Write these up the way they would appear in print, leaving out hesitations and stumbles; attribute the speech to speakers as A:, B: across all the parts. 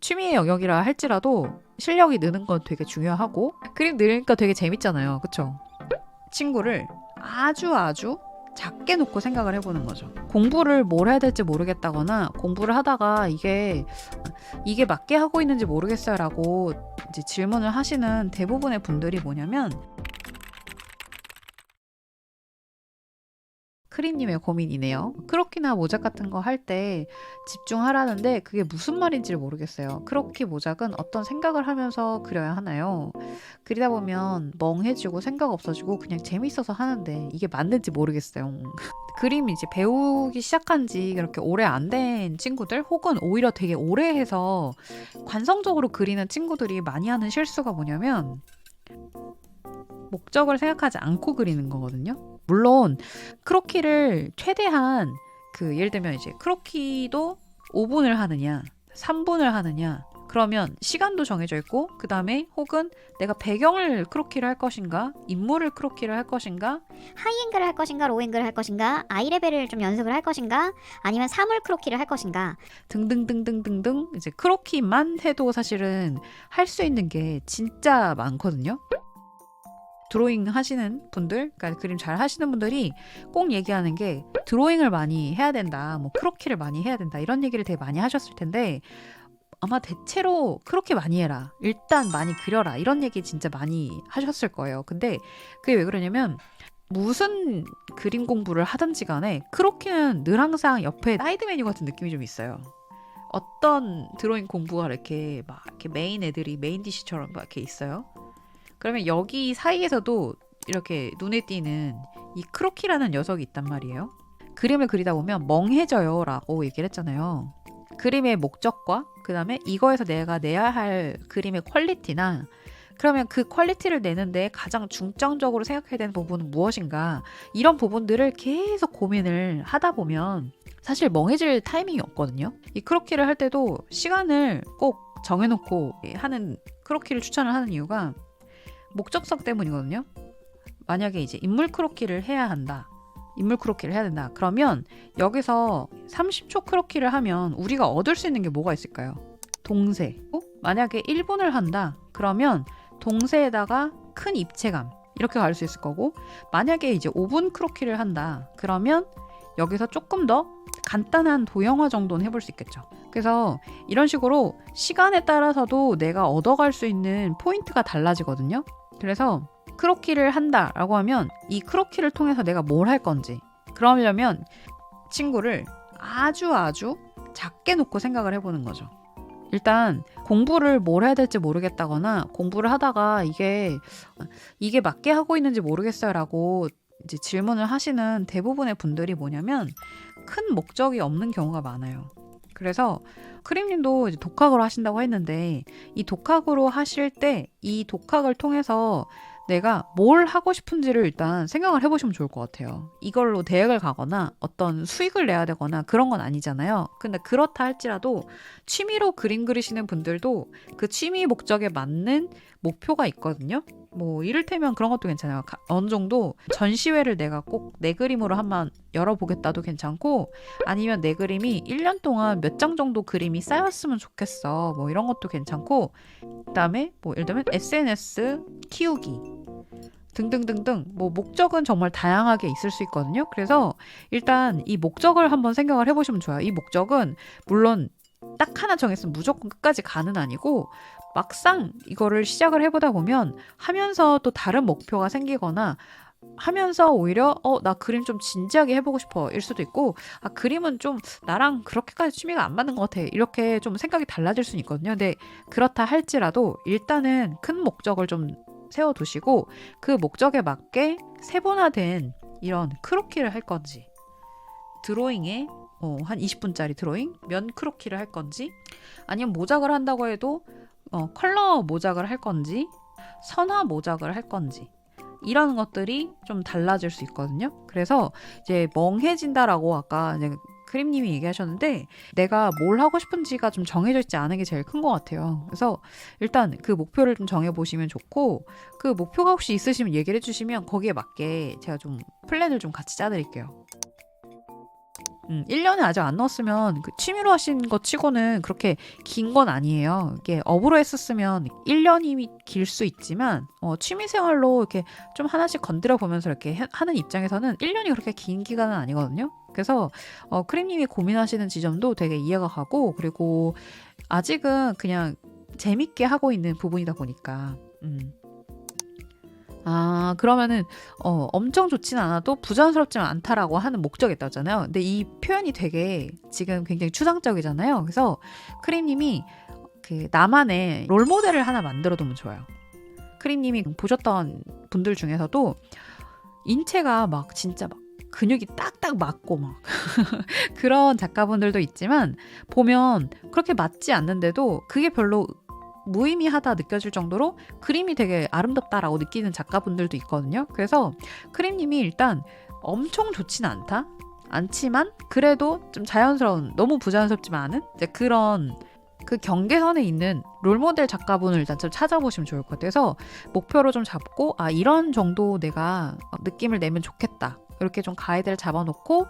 A: 취미의 영역이라 할지라도 실력이 느는 건 되게 중요하고 그림 늘으니까 되게 재밌잖아요. 그쵸? 친구를 아주 작게 놓고 생각을 해보는 거죠. 공부를 뭘 해야 될지 모르겠다거나 공부를 하다가 이게 맞게 하고 있는지 모르겠어요 라고 이제 질문을 하시는 대부분의 분들이 뭐냐면 크림님의 고민이네요. 크로키나 모작 같은 거 할 때 집중하라는데 그게 무슨 말인지를 모르겠어요. 크로키 모작은 어떤 생각을 하면서 그려야 하나요? 그리다 보면 멍해지고 생각 없어지고 그냥 재밌어서 하는데 이게 맞는지 모르겠어요. 그림 이제 배우기 시작한 지 그렇게 오래 안 된 친구들 혹은 오히려 되게 오래 해서 관성적으로 그리는 친구들이 많이 하는 실수가 뭐냐면 목적을 생각하지 않고 그리는 거거든요. 물론 크로키를 최대한 예를 들면 이제 크로키도 5분을 하느냐 3분을 하느냐 그러면 시간도 정해져 있고 그 다음에 혹은 내가 배경을 크로키를 할 것인가 인물을 크로키를 할 것인가
B: 하이앵글을 할 것인가 로앵글을 할 것인가 아이레벨을 좀 연습을 할 것인가 아니면 사물 크로키를 할 것인가
A: 등등등등등등 이제 크로키만 해도 사실은 할 수 있는 게 진짜 많거든요. 드로잉 하시는 분들, 그러니까 그림 잘 하시는 분들이 꼭 얘기하는 게 드로잉을 많이 해야 된다, 뭐 크로키를 많이 해야 된다 이런 얘기를 되게 많이 하셨을 텐데 아마 대체로 크로키 많이 해라, 일단 많이 그려라 이런 얘기 진짜 많이 하셨을 거예요. 근데 그게 왜 그러냐면 무슨 그림 공부를 하든지 간에 크로키는 늘 항상 옆에 사이드 메뉴 같은 느낌이 좀 있어요. 어떤 드로잉 공부가 이렇게 막 이렇게 메인 애들이 메인 디시처럼 막 이렇게 있어요. 그러면 여기 사이에서도 이렇게 눈에 띄는 이 크로키라는 녀석이 있단 말이에요. 그림을 그리다 보면 멍해져요 라고 얘기를 했잖아요. 그림의 목적과 그 다음에 이거에서 내가 내야 할 그림의 퀄리티나 그러면 그 퀄리티를 내는데 가장 중점적으로 생각해야 되는 부분은 무엇인가 이런 부분들을 계속 고민을 하다 보면 사실 멍해질 타이밍이 없거든요. 이 크로키를 할 때도 시간을 꼭 정해놓고 하는 크로키를 추천을 하는 이유가 목적성 때문이거든요. 만약에 이제 인물 크로키를 해야 한다. 인물 크로키를 해야 된다. 그러면 여기서 30초 크로키를 하면 우리가 얻을 수 있는 게 뭐가 있을까요? 동세. 만약에 1분을 한다. 그러면 동세에다가 큰 입체감. 이렇게 갈 수 있을 거고 만약에 이제 5분 크로키를 한다. 그러면 여기서 조금 더 간단한 도형화 정도는 해볼 수 있겠죠. 그래서 이런 식으로 시간에 따라서도 내가 얻어갈 수 있는 포인트가 달라지거든요. 그래서 크로키를 한다라고 하면 이 크로키를 통해서 내가 뭘 할 건지 그러려면 친구를 아주 작게 놓고 생각을 해보는 거죠. 일단 공부를 뭘 해야 될지 모르겠다거나 공부를 하다가 이게 맞게 하고 있는지 모르겠어요 라고 이제 질문을 하시는 대부분의 분들이 뭐냐면 큰 목적이 없는 경우가 많아요. 그래서 크림님도 이제 독학으로 하신다고 했는데 이 독학으로 하실 때 이 독학을 통해서 내가 뭘 하고 싶은지를 일단 생각을 해보시면 좋을 것 같아요. 이걸로 대학을 가거나 어떤 수익을 내야 되거나 그런 건 아니잖아요. 근데 그렇다 할지라도 취미로 그림 그리시는 분들도 그 취미 목적에 맞는 목표가 있거든요. 뭐 이를테면 그런 것도 괜찮아요. 어느 정도 전시회를 내가 꼭 내 그림으로 한번 열어보겠다도 괜찮고 아니면 내 그림이 1년 동안 몇 장 정도 그림이 쌓였으면 좋겠어. 뭐 이런 것도 괜찮고 그다음에 뭐 예를 들면 SNS 키우기 등등등등 뭐 목적은 정말 다양하게 있을 수 있거든요. 그래서 일단 이 목적을 한번 생각을 해보시면 좋아요. 이 목적은 물론 딱 하나 정했으면 무조건 끝까지 가는 아니고 막상 이거를 시작을 해보다 보면 하면서 또 다른 목표가 생기거나 하면서 오히려 나 그림 좀 진지하게 해보고 싶어 일 수도 있고 그림은 좀 나랑 그렇게까지 취미가 안 맞는 것 같아 이렇게 좀 생각이 달라질 수는 있거든요. 근데 그렇다 할지라도 일단은 큰 목적을 좀 세워두시고 그 목적에 맞게 세분화된 이런 크로키를 할 건지 드로잉에 한 20분짜리 드로잉 면 크로키를 할 건지 아니면 모작을 한다고 해도 컬러 모작을 할 건지 선화 모작을 할 건지 이런 것들이 좀 달라질 수 있거든요. 그래서 이제 멍해진다라고 아까 이제 크림님이 얘기하셨는데 내가 뭘 하고 싶은지가 좀 정해져 있지 않은 게 제일 큰 것 같아요. 그래서 일단 그 목표를 좀 정해보시면 좋고 그 목표가 혹시 있으시면 얘기를 해주시면 거기에 맞게 제가 좀 플랜을 좀 같이 짜드릴게요. 1년에 아직 안 넣었으면 그 취미로 하신 것 치고는 그렇게 긴 건 아니에요. 이게 업으로 했었으면 1년이 길 수 있지만 취미생활로 이렇게 좀 하나씩 건드려 보면서 이렇게 하는 입장에서는 1년이 그렇게 긴 기간은 아니거든요. 그래서 크림님이 고민하시는 지점도 되게 이해가 가고, 그리고 아직은 그냥 재밌게 하고 있는 부분이다 보니까 그러면은 엄청 좋진 않아도 부자연스럽지는 않다라고 하는 목적이 있다잖아요. 근데 이 표현이 되게 지금 굉장히 추상적이잖아요. 그래서 크림님이 그 나만의 롤모델을 하나 만들어 두면 좋아요. 크림님이 보셨던 분들 중에서도 인체가 막 진짜 막 근육이 딱딱 맞고 막 그런 작가분들도 있지만, 보면 그렇게 맞지 않는데도 그게 별로 무의미하다 느껴질 정도로 그림이 되게 아름답다라고 느끼는 작가분들도 있거든요. 그래서 크림님이 일단 엄청 좋진 않지만 그래도 좀 자연스러운, 너무 부자연스럽지만 않은 이제 그런 그 경계선에 있는 롤모델 작가분을 일단 좀 찾아보시면 좋을 것 같아요. 그래서 목표로 좀 잡고 이런 정도 내가 느낌을 내면 좋겠다, 이렇게 좀 가이드를 잡아놓고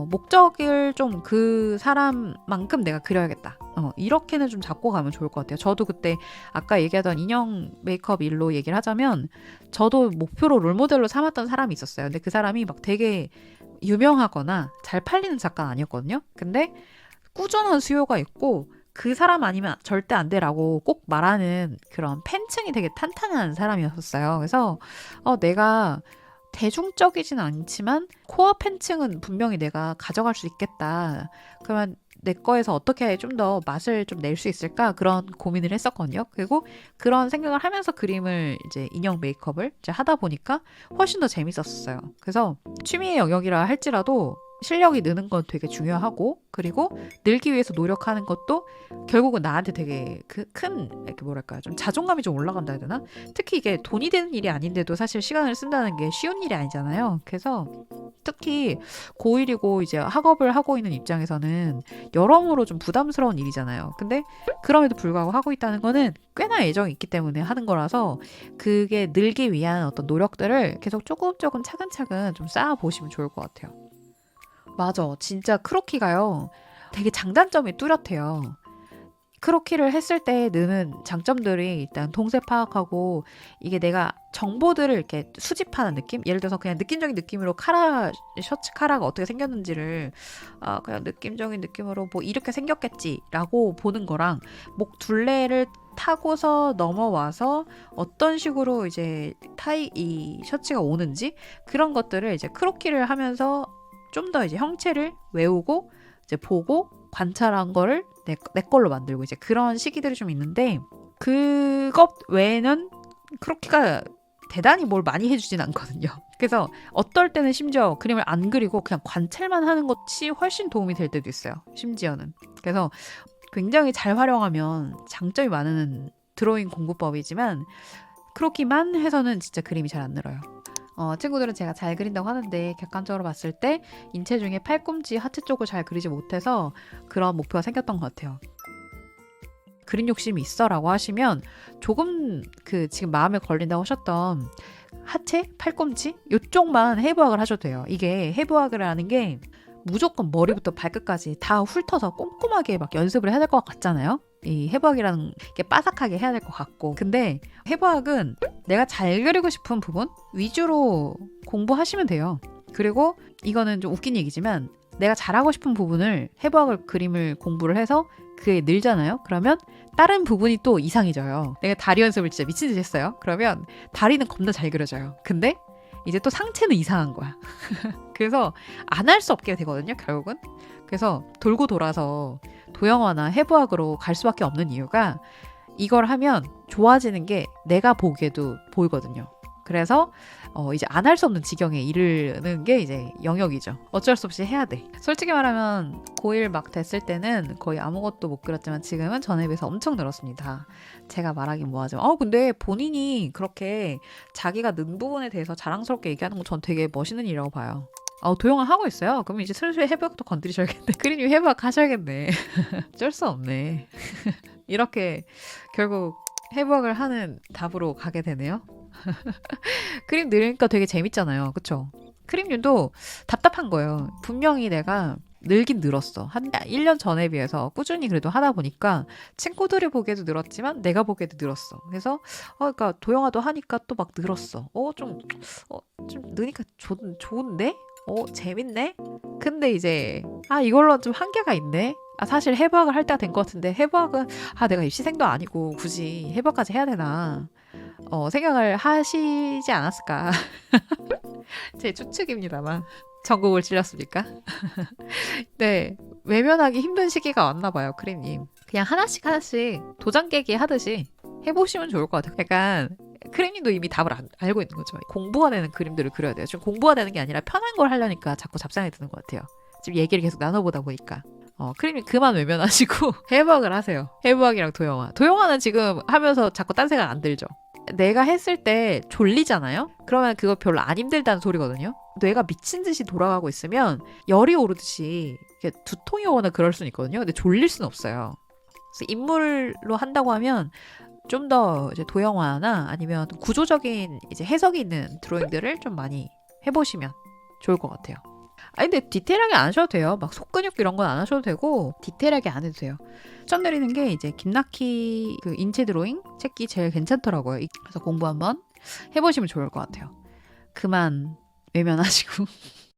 A: 목적을 좀 그 사람만큼 내가 그려야겠다, 이렇게는 좀 잡고 가면 좋을 것 같아요. 저도 그때 아까 얘기하던 인형 메이크업 일로 얘기를 하자면, 저도 목표로 롤모델로 삼았던 사람이 있었어요. 근데 그 사람이 막 되게 유명하거나 잘 팔리는 작가는 아니었거든요. 근데 꾸준한 수요가 있고 그 사람 아니면 절대 안 돼라고 꼭 말하는 그런 팬층이 되게 탄탄한 사람이었어요. 그래서 내가 대중적이진 않지만 코어 팬층은 분명히 내가 가져갈 수 있겠다, 그러면 내 거에서 어떻게 좀 더 맛을 좀 낼 수 있을까, 그런 고민을 했었거든요. 그리고 그런 생각을 하면서 그림을 이제 인형 메이크업을 이제 하다 보니까 훨씬 더 재밌었어요. 그래서 취미의 영역이라 할지라도 실력이 느는 건 되게 중요하고, 그리고 늘기 위해서 노력하는 것도 결국은 나한테 되게 큰 이렇게 뭐랄까요, 좀 자존감이 좀 올라간다 해야 되나? 특히 이게 돈이 되는 일이 아닌데도 사실 시간을 쓴다는 게 쉬운 일이 아니잖아요. 그래서 특히 고1이고 이제 학업을 하고 있는 입장에서는 여러모로 좀 부담스러운 일이잖아요. 근데 그럼에도 불구하고 하고 있다는 거는 꽤나 애정이 있기 때문에 하는 거라서, 그게 늘기 위한 어떤 노력들을 계속 조금 차근차근 좀 쌓아 보시면 좋을 것 같아요. 맞아. 진짜 크로키가요, 되게 장단점이 뚜렷해요. 크로키를 했을 때 느는 장점들이 일단 동세 파악하고, 이게 내가 정보들을 이렇게 수집하는 느낌? 예를 들어서 그냥 느낌적인 느낌으로 셔츠 카라가 어떻게 생겼는지를 그냥 느낌적인 느낌으로 뭐 이렇게 생겼겠지라고 보는 거랑, 목 둘레를 타고서 넘어와서 어떤 식으로 이제 이 셔츠가 오는지, 그런 것들을 이제 크로키를 하면서 좀 더 이제 형체를 외우고 이제 보고 관찰한 거를 내 걸로 만들고, 이제 그런 시기들이 좀 있는데, 그것 외에는 크로키가 대단히 뭘 많이 해주진 않거든요. 그래서 어떨 때는 심지어 그림을 안 그리고 그냥 관찰만 하는 것이 훨씬 도움이 될 때도 있어요. 심지어는. 그래서 굉장히 잘 활용하면 장점이 많은 드로잉 공부법이지만, 크로키만 해서는 진짜 그림이 잘 안 늘어요. 친구들은 제가 잘 그린다고 하는데, 객관적으로 봤을 때 인체 중에 팔꿈치, 하트 쪽을 잘 그리지 못해서 그런 목표가 생겼던 것 같아요. 그림 욕심이 있어라고 하시면 조금 지금 마음에 걸린다고 하셨던 하체, 팔꿈치 이쪽만 해부학을 하셔도 돼요. 이게 해부학을 하는 게 무조건 머리부터 발끝까지 다 훑어서 꼼꼼하게 막 연습을 해야 될 것 같잖아요. 이 해부학이라는 게 빠삭하게 해야 될 것 같고, 근데 해부학은 내가 잘 그리고 싶은 부분 위주로 공부하시면 돼요. 그리고 이거는 좀 웃긴 얘기지만, 내가 잘하고 싶은 부분을 해부학을 그림을 공부를 해서 그게 늘잖아요. 그러면 다른 부분이 또 이상해져요. 내가 다리 연습을 진짜 미친 듯이 했어요. 그러면 다리는 겁나 잘 그려져요. 근데 이제 또 상체는 이상한 거야. 그래서 안 할 수 없게 되거든요, 결국은. 그래서 돌고 돌아서 도형화나 해부학으로 갈 수밖에 없는 이유가, 이걸 하면 좋아지는 게 내가 보기에도 보이거든요. 그래서 이제 안 할 수 없는 지경에 이르는 게 이제 영역이죠. 어쩔 수 없이 해야 돼. 솔직히 말하면 고1 막 됐을 때는 거의 아무것도 못 그렸지만 지금은 전에 비해서 엄청 늘었습니다. 제가 말하긴 뭐하지만 근데 본인이 그렇게 자기가 는 부분에 대해서 자랑스럽게 얘기하는 건 전 되게 멋있는 일이라고 봐요. 도형을 하고 있어요. 그럼 이제 슬슬 해부학도 건드리셔야겠네. 크림님 해부학 하셔야겠네. 어쩔 수 없네. 이렇게 결국 해부학을 하는 답으로 가게 되네요. 그림 늘으니까 되게 재밌잖아요. 그쵸? 크림님도 답답한 거예요. 분명히 내가 늘긴 늘었어. 한 1년 전에 비해서 꾸준히 그래도 하다 보니까 친구들이 보기에도 늘었지만 내가 보기에도 늘었어. 그래서 그러니까 도영아도 하니까 또 막 늘었어. 좀 느니까 좋은데? 재밌네? 근데 이제 이걸로 좀 한계가 있네. 사실 해부학을 할 때가 된 것 같은데 해부학은 내가 입시생도 아니고 굳이 해부학까지 해야 되나 생각을 하시지 않았을까. 제 추측입니다만. 전국을 찔렸습니까? 네, 외면하기 힘든 시기가 왔나 봐요, 크림님. 그냥 하나씩 도장 깨기 하듯이 해보시면 좋을 것 같아요. 약간 크림님도 이미 답을 알고 있는 거죠. 공부가 되는 그림들을 그려야 돼요. 지금 공부가 되는 게 아니라 편한 걸 하려니까 자꾸 잡상이 드는 것 같아요. 지금 얘기를 계속 나눠보다 보니까. 크림님 그만 외면하시고 해부학을 하세요. 해부학이랑 도영아. 도영아는 지금 하면서 자꾸 딴 생각 안 들죠. 내가 했을 때 졸리잖아요? 그러면 그거 별로 안 힘들다는 소리거든요? 뇌가 미친 듯이 돌아가고 있으면 열이 오르듯이 두통이 오거나 그럴 수는 있거든요. 근데 졸릴 수는 없어요. 그래서 인물로 한다고 하면 좀 더 이제 도형화나 아니면 구조적인 이제 해석이 있는 드로잉들을 좀 많이 해보시면 좋을 것 같아요. 근데 디테일하게 안 하셔도 돼요. 막 속근육 이런 건 안 하셔도 되고 디테일하게 안 해도 돼요. 추천드리는 게 이제 김나키 그 인체 드로잉 책이 제일 괜찮더라고요. 그래서 공부 한번 해보시면 좋을 것 같아요. 그만 외면하시고